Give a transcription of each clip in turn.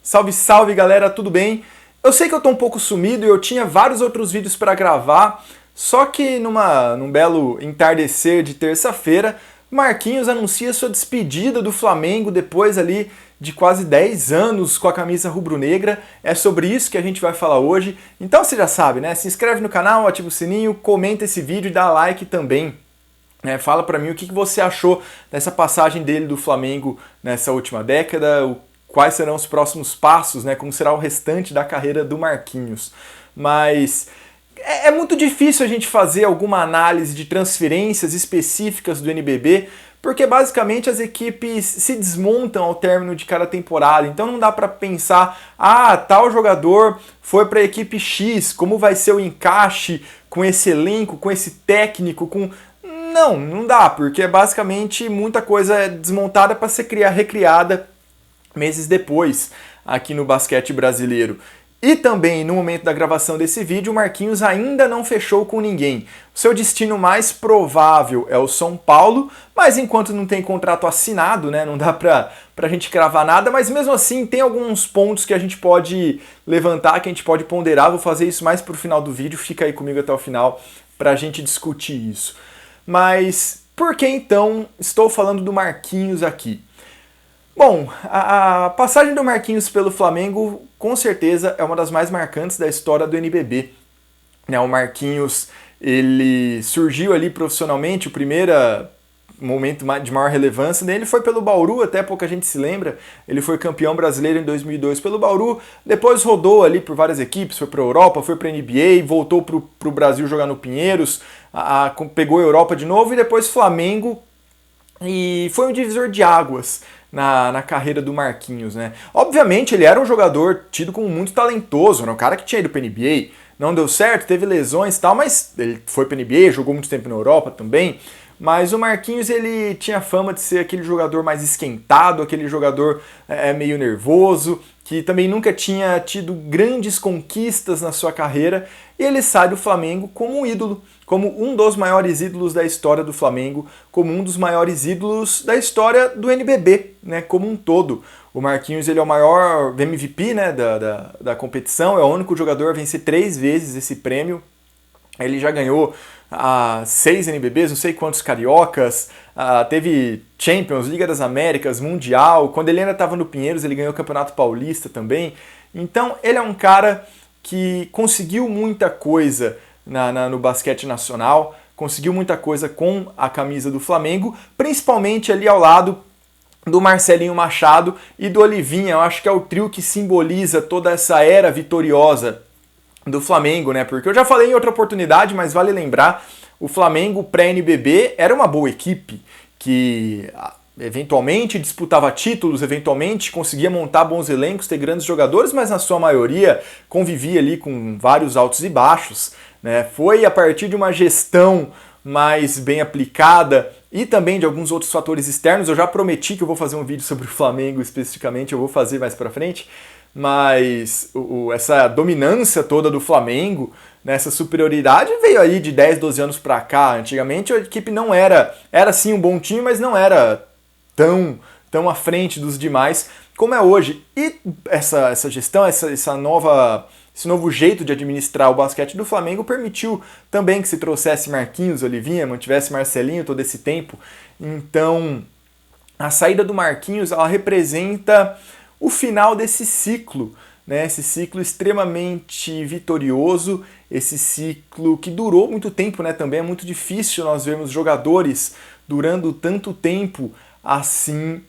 Salve, salve galera, tudo bem? Eu sei que eu tô um pouco sumido e eu tinha vários outros vídeos para gravar, só que num belo entardecer de terça-feira, Marquinhos anuncia sua despedida do Flamengo depois ali de quase 10 anos com a camisa rubro-negra. É sobre isso que a gente vai falar hoje. Então você já sabe, né? Se inscreve no canal, ativa o sininho, comenta esse vídeo e dá like também. Fala pra mim o que você achou dessa passagem dele do Flamengo nessa última década, quais serão os próximos passos, né? Como será o restante da carreira do Marquinhos. Mas é muito difícil a gente fazer alguma análise de transferências específicas do NBB, porque basicamente as equipes se desmontam ao término de cada temporada, então não dá para pensar, tal jogador foi para a equipe X, como vai ser o encaixe com esse elenco, com esse técnico, Não dá, porque basicamente muita coisa é desmontada para ser recriada meses depois aqui no basquete brasileiro. E também, no momento da gravação desse vídeo, o Marquinhos ainda não fechou com ninguém. O seu destino mais provável é o São Paulo, mas enquanto não tem contrato assinado, né, não dá pra gente cravar nada, mas mesmo assim tem alguns pontos que a gente pode levantar, que a gente pode ponderar. Vou fazer isso mais pro final do vídeo, fica aí comigo até o final pra gente discutir isso. Mas por que então estou falando do Marquinhos aqui? Bom, a passagem do Marquinhos pelo Flamengo com certeza é uma das mais marcantes da história do NBB. O Marquinhos, ele surgiu ali profissionalmente, o primeiro momento de maior relevância dele foi pelo Bauru, até pouca gente se lembra. Ele foi campeão brasileiro em 2002 pelo Bauru, depois rodou ali por várias equipes, foi para a Europa, foi para a NBA, voltou para o Brasil jogar no Pinheiros, pegou a Europa de novo e depois Flamengo, e foi um divisor de águas na carreira do Marquinhos, né? Obviamente ele era um jogador tido como muito talentoso, era um cara que tinha ido para a NBA, não deu certo, teve lesões e tal, mas ele foi para a NBA, jogou muito tempo na Europa também. Mas o Marquinhos, ele tinha fama de ser aquele jogador mais esquentado, aquele jogador meio nervoso, que também nunca tinha tido grandes conquistas na sua carreira, e ele sai do Flamengo como um ídolo, como um dos maiores ídolos da história do Flamengo, como um dos maiores ídolos da história do NBB, né, como um todo. O Marquinhos, ele é o maior MVP, né, da competição, é o único jogador a vencer 3 vezes esse prêmio. Ele já ganhou 6 NBBs, não sei quantos cariocas, teve Champions, Liga das Américas, Mundial. Quando ele ainda estava no Pinheiros, ele ganhou o Campeonato Paulista também. Então ele é um cara que conseguiu muita coisa no basquete nacional, conseguiu muita coisa com a camisa do Flamengo, principalmente ali ao lado do Marcelinho Machado e do Olivinha. Eu acho que é o trio que simboliza toda essa era vitoriosa do Flamengo, né? Porque eu já falei em outra oportunidade, mas vale lembrar, o Flamengo pré-NBB era uma boa equipe que eventualmente disputava títulos, eventualmente conseguia montar bons elencos, ter grandes jogadores, mas na sua maioria convivia ali com vários altos e baixos, né? Foi a partir de uma gestão mais bem aplicada e também de alguns outros fatores externos. Eu já prometi que eu vou fazer um vídeo sobre o Flamengo especificamente, eu vou fazer mais pra frente. Mas essa dominância toda do Flamengo, né, essa superioridade veio aí de 10, 12 anos pra cá. Antigamente a equipe não era sim um bom time, mas não era tão à frente dos demais como é hoje. E essa gestão, esse novo jeito de administrar o basquete do Flamengo permitiu também que se trouxesse Marquinhos, Olivinha, mantivesse Marcelinho todo esse tempo. Então a saída do Marquinhos, ela representa o final desse ciclo, né? Esse ciclo extremamente vitorioso, esse ciclo que durou muito tempo, né? Também é muito difícil nós vermos jogadores durando tanto tempo assim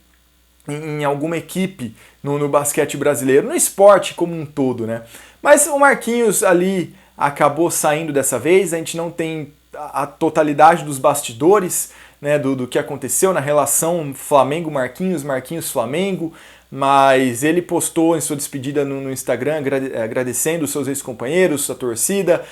em alguma equipe no basquete brasileiro, no esporte como um todo, né? Mas o Marquinhos ali acabou saindo dessa vez, a gente não tem a totalidade dos bastidores, né, do que aconteceu na relação Flamengo-Marquinhos, Marquinhos-Flamengo, mas ele postou em sua despedida no Instagram agradecendo os seus ex-companheiros, a torcida,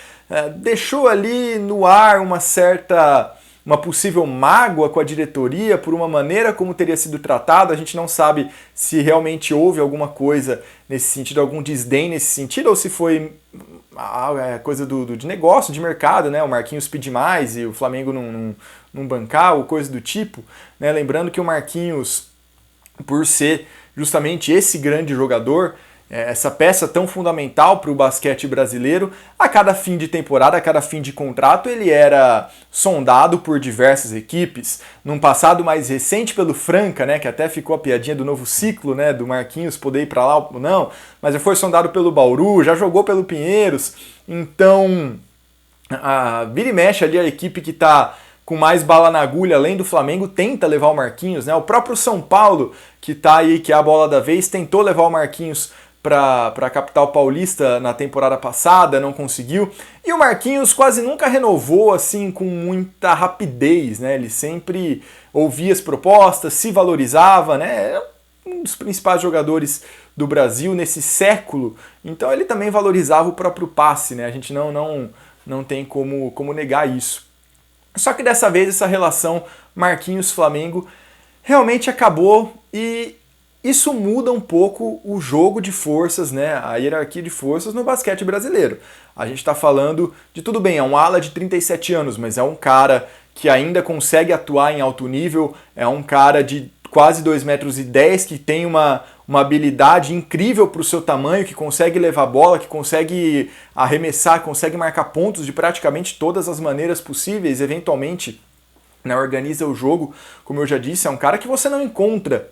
deixou ali no ar uma possível mágoa com a diretoria por uma maneira como teria sido tratado. A gente não sabe se realmente houve alguma coisa nesse sentido, algum desdém nesse sentido, ou se foi coisa de negócio, de mercado, né? O Marquinhos pedir mais e o Flamengo não bancar, ou coisa do tipo, né? Lembrando que o Marquinhos, por ser justamente esse grande jogador, essa peça tão fundamental para o basquete brasileiro. A cada fim de temporada, a cada fim de contrato, ele era sondado por diversas equipes. Num passado mais recente pelo Franca, né, que até ficou a piadinha do novo ciclo, né, do Marquinhos poder ir para lá ou não, mas ele foi sondado pelo Bauru, já jogou pelo Pinheiros. Então, vira e mexe ali a equipe que está com mais bala na agulha, além do Flamengo, tenta levar o Marquinhos, né? O próprio São Paulo, que tá aí, que é a bola da vez, tentou levar o Marquinhos para a capital paulista na temporada passada, não conseguiu. E o Marquinhos quase nunca renovou assim com muita rapidez, né? Ele sempre ouvia as propostas, se valorizava, né? É um dos principais jogadores do Brasil nesse século, então ele também valorizava o próprio passe, né? A gente não tem como negar isso. Só que dessa vez essa relação Marquinhos-Flamengo realmente acabou e isso muda um pouco o jogo de forças, né? A hierarquia de forças no basquete brasileiro. A gente está falando de, tudo bem, é um ala de 37 anos, mas é um cara que ainda consegue atuar em alto nível, é um cara de quase 2,10 metros, que tem uma habilidade incrível para o seu tamanho, que consegue levar bola, que consegue arremessar, consegue marcar pontos de praticamente todas as maneiras possíveis, eventualmente, né, organiza o jogo, como eu já disse, é um cara que você não encontra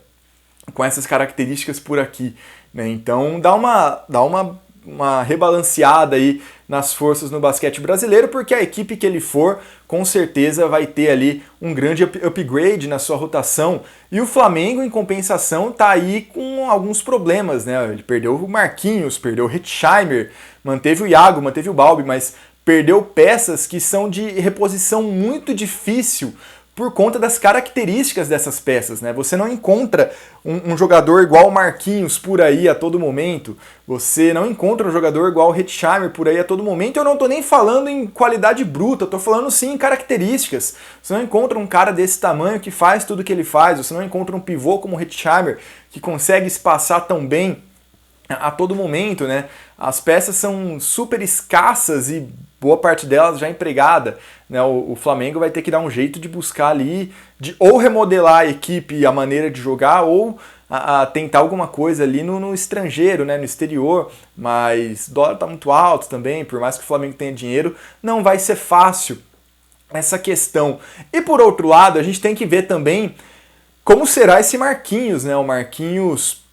com essas características por aqui, né? Então dá uma rebalanceada aí nas forças no basquete brasileiro, porque a equipe que ele for, com certeza vai ter ali um grande upgrade na sua rotação. E o Flamengo, em compensação, tá aí com alguns problemas, né? Ele perdeu o Marquinhos, perdeu o Hetzheimer, manteve o Iago, manteve o Balbi, mas perdeu peças que são de reposição muito difícil por conta das características dessas peças, né? Você não encontra um jogador igual o Marquinhos por aí a todo momento, você não encontra um jogador igual o Hetzheimer por aí a todo momento. Eu não tô nem falando em qualidade bruta, eu tô falando sim em características. Você não encontra um cara desse tamanho que faz tudo o que ele faz, você não encontra um pivô como o Hetzheimer que consegue espaçar tão bem a todo momento, né? As peças são super escassas e boa parte delas já empregada, né? O Flamengo vai ter que dar um jeito de buscar ali, de ou remodelar a equipe e a maneira de jogar, ou a tentar alguma coisa ali no estrangeiro, né? No exterior, mas o dólar tá muito alto também, por mais que o Flamengo tenha dinheiro, não vai ser fácil essa questão. E por outro lado, a gente tem que ver também como será esse Marquinhos, né? O Marquinhos,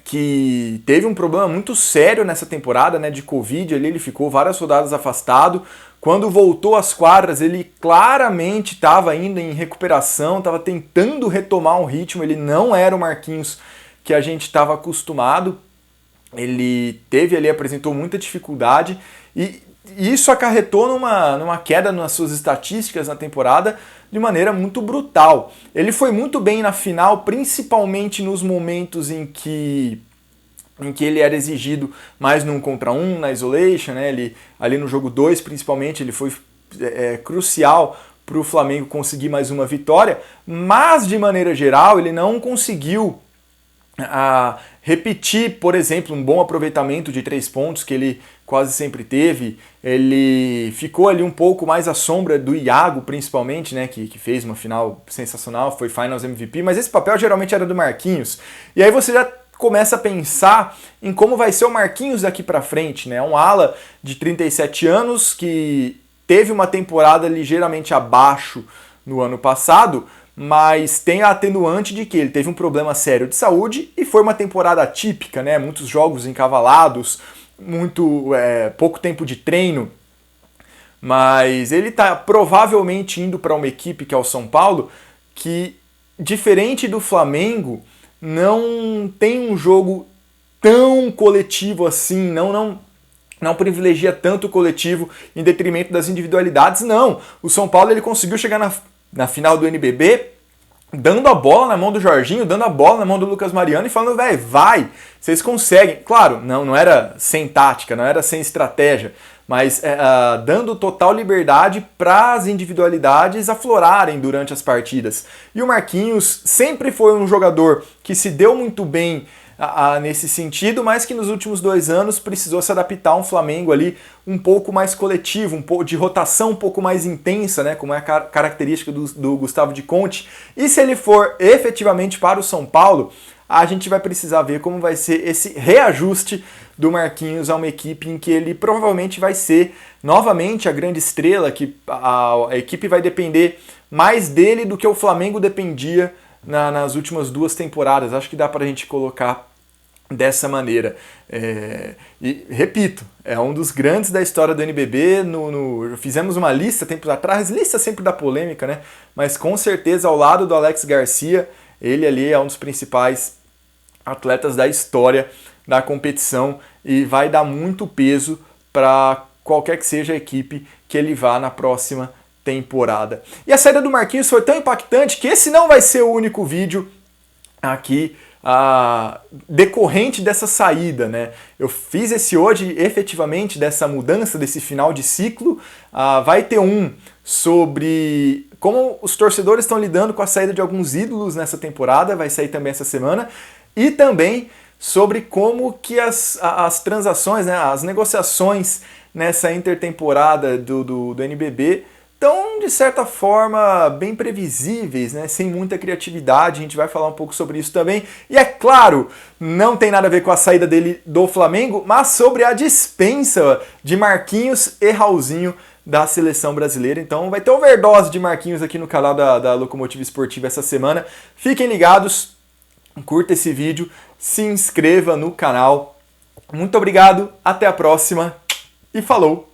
que teve um problema muito sério nessa temporada, né, de Covid, ele ficou várias rodadas afastado. Quando voltou às quadras, ele claramente estava ainda em recuperação, estava tentando retomar um ritmo, ele não era o Marquinhos que a gente estava acostumado. Ele apresentou muita dificuldade e isso acarretou numa queda nas suas estatísticas na temporada de maneira muito brutal. Ele foi muito bem na final, principalmente nos momentos em que ele era exigido mais no 1 contra 1, na isolation, né? Ele, ali no jogo 2 principalmente, ele foi crucial para o Flamengo conseguir mais uma vitória, mas de maneira geral ele não conseguiu repetir, por exemplo, um bom aproveitamento de 3 pontos que ele quase sempre teve. Ele ficou ali um pouco mais à sombra do Iago, principalmente, né, que fez uma final sensacional, foi Finals MVP, mas esse papel geralmente era do Marquinhos. E aí você já começa a pensar em como vai ser o Marquinhos daqui para frente, né? Um ala de 37 anos que teve uma temporada ligeiramente abaixo no ano passado, mas tem a atenuante de que ele teve um problema sério de saúde e foi uma temporada atípica, né? Muitos jogos encavalados, pouco tempo de treino, mas ele está provavelmente indo para uma equipe que é o São Paulo, que, diferente do Flamengo, não tem um jogo tão coletivo assim, não privilegia tanto o coletivo em detrimento das individualidades, não. O São Paulo ele conseguiu chegar na final do NBB dando a bola na mão do Jorginho, dando a bola na mão do Lucas Mariano e falando, velho, vai, vocês conseguem. Claro, não era sem tática, não era sem estratégia, mas dando total liberdade para as individualidades aflorarem durante as partidas. E o Marquinhos sempre foi um jogador que se deu muito bem nesse sentido, mas que nos últimos 2 anos precisou se adaptar a um Flamengo ali um pouco mais coletivo, um pouco de rotação um pouco mais intensa, né, como é a característica do Gustavo de Conte. E se ele for efetivamente para o São Paulo, a gente vai precisar ver como vai ser esse reajuste do Marquinhos a uma equipe em que ele provavelmente vai ser novamente a grande estrela, que a equipe vai depender mais dele do que o Flamengo dependia nas últimas 2 temporadas. Acho que dá pra gente colocar dessa maneira. E repito, é um dos grandes da história do NBB. Fizemos uma lista tempos atrás, lista sempre da polêmica, né? Mas com certeza ao lado do Alex Garcia, ele ali é um dos principais atletas da história da competição e vai dar muito peso para qualquer que seja a equipe que ele vá na próxima temporada. E a saída do Marquinhos foi tão impactante que esse não vai ser o único vídeo aqui decorrente dessa saída, né? Eu fiz esse hoje efetivamente dessa mudança, desse final de ciclo. Vai ter um sobre como os torcedores estão lidando com a saída de alguns ídolos nessa temporada, vai sair também essa semana, e também sobre como que as transações, né, as negociações nessa intertemporada do NBB estão, de certa forma, bem previsíveis, né? Sem muita criatividade. A gente vai falar um pouco sobre isso também. E é claro, não tem nada a ver com a saída dele do Flamengo, mas sobre a dispensa de Marquinhos e Raulzinho da seleção brasileira. Então vai ter overdose de Marquinhos aqui no canal da Locomotiva Esportiva essa semana. Fiquem ligados, curta esse vídeo, se inscreva no canal. Muito obrigado, até a próxima e falou!